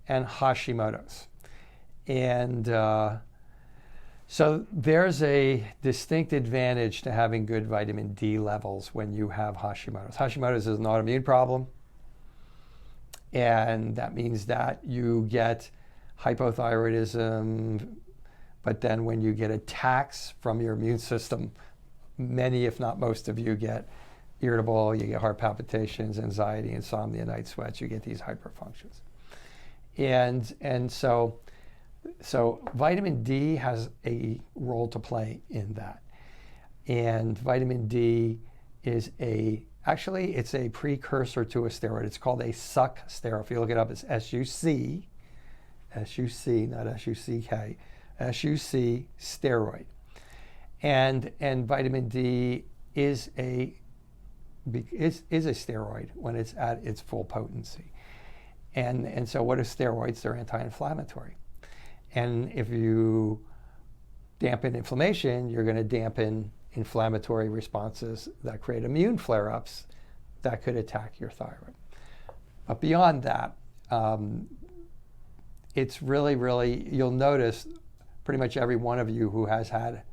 and Hashimoto's. And so there's a distinct advantage to having good vitamin D levels when you have Hashimoto's. Hashimoto's is an autoimmune problem, and that means that you get hypothyroidism, but then when you get attacks from your immune system, many, if not most of you get irritable, you get heart palpitations, anxiety, insomnia, night sweats, you get these hyperfunctions. And so vitamin D has a role to play in that. And vitamin D is actually it's a precursor to a steroid. It's called a suck steroid. If you look it up, it's S-U-C, not S-U-C-K, S-U-C steroid. And vitamin D is a steroid when it's at its full potency. And so what are steroids? They're anti-inflammatory. And if you dampen inflammation, you're going to dampen inflammatory responses that create immune flare-ups that could attack your thyroid. But beyond that, it's really, you'll notice pretty much every one of you who has had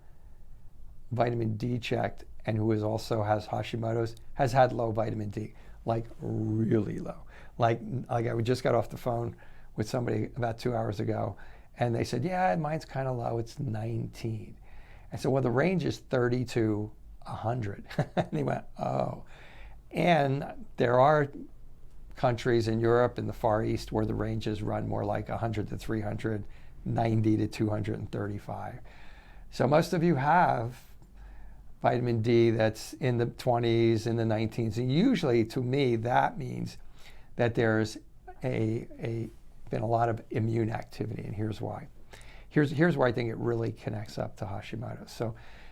vitamin D checked and who also has Hashimoto's has had low vitamin D, like really low. Like I just got off the phone with somebody about 2 hours ago, and they said, yeah, mine's kind of low, it's 19. I said, well, the range is 30 to 100. And he went, oh. And there are countries in Europe and the Far East where the ranges run more like 100 to 300, 90 to 235. So most of you have vitamin D that's in the 20s, in the 19s. And usually, to me, that means that there's been a lot of immune activity, and here's why. Here's where I think it really connects up to Hashimoto's.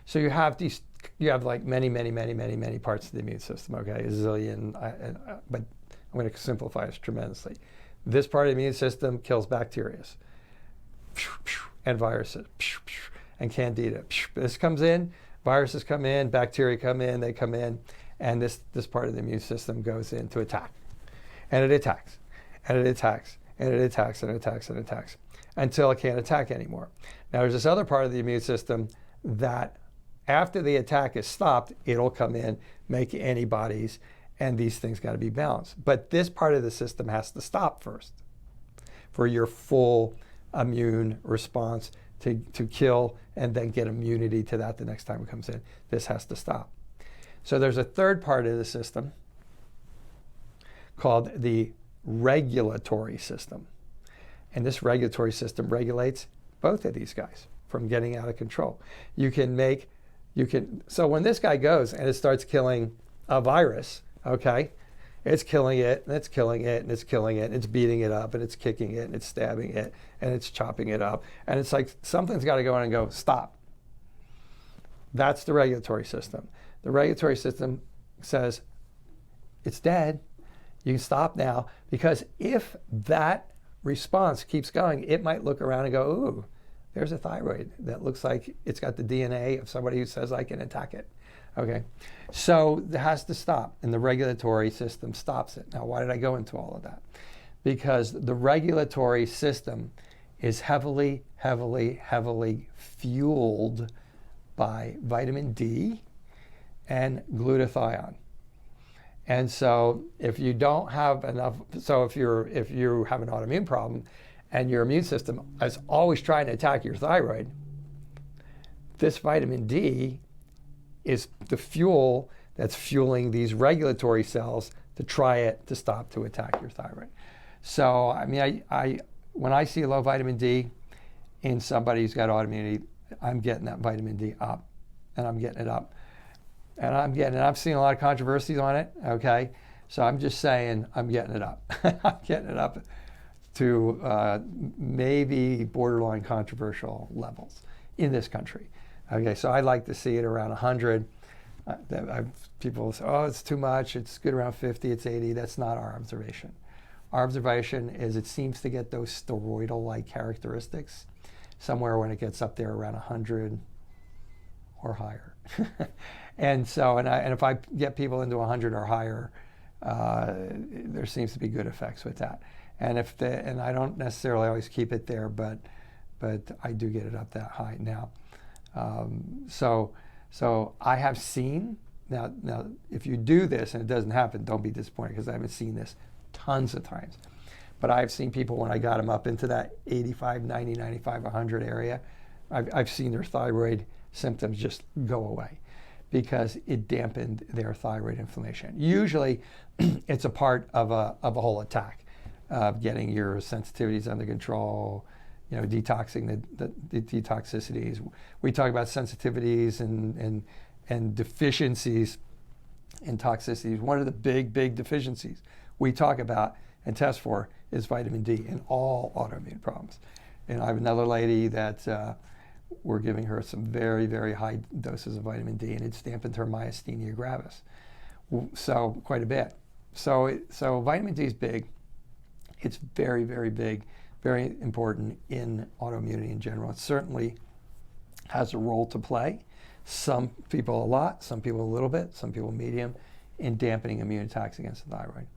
So you have like many parts of the immune system, okay, a zillion, but I'm going to simplify this tremendously. This part of the immune system kills bacteria and viruses and candida. This comes in, viruses come in, bacteria come in, they come in, and this part of the immune system goes in to attack. And it attacks, and it attacks, and it attacks, and it attacks, and it attacks, until it can't attack anymore. Now there's this other part of the immune system that after the attack is stopped, it'll come in, make antibodies, and these things got to be balanced. But this part of the system has to stop first for your full immune response to kill and then get immunity to that the next time it comes in. This has to stop. So there's a third part of the system called the regulatory system. And this regulatory system regulates both of these guys from getting out of control. So when this guy goes and it starts killing a virus, okay, it's killing it, and it's killing it, and it's killing it, and it's beating it up, and it's kicking it, and it's stabbing it, and it's chopping it up. And it's like something's got to go in and go, stop. That's the regulatory system. The regulatory system says, it's dead. You can stop now, because if that response keeps going, it might look around and go, ooh, there's a thyroid that looks like it's got the DNA of somebody who says I can attack it. Okay, so it has to stop, and the regulatory system stops it. Now, why did I go into all of that? Because the regulatory system is heavily fueled by vitamin D and glutathione. And so if you don't have enough, so if you have an autoimmune problem and your immune system is always trying to attack your thyroid, this vitamin D is the fuel that's fueling these regulatory cells to try it to stop to attack your thyroid. So I mean, I when I see low vitamin D in somebody who's got autoimmunity, I'm getting that vitamin D up, and I'm getting it up. And I've seen a lot of controversies on it, okay? So I'm just saying I'm getting it up. I'm getting it up to maybe borderline controversial levels in this country. Okay, so I like to see it around 100. People say, oh, it's too much. It's good around 50, it's 80. That's not our observation. Our observation is it seems to get those steroidal-like characteristics somewhere when it gets up there around 100 or higher. And so, and if I get people into 100 or higher, there seems to be good effects with that. And and I don't necessarily always keep it there, but I do get it up that high now. So I have seen, now if you do this and it doesn't happen, don't be disappointed, because I haven't seen this tons of times. But I've seen people, when I got them up into that 85, 90, 95, 100 area, I've seen their thyroid symptoms just go away, because it dampened their thyroid inflammation. Usually it's a part of a whole attack of getting your sensitivities under control, detoxing the detoxicities. We talk about sensitivities and deficiencies and toxicities. One of the big deficiencies we talk about and test for is vitamin D in all autoimmune problems. And I have another lady that we're giving her some very high doses of vitamin D, and it's dampened her myasthenia gravis, so quite a bit. So vitamin D is big. It's very big, very important in autoimmunity in general. It certainly has a role to play. Some people a lot, some people a little bit, some people medium, in dampening immune attacks against the thyroid.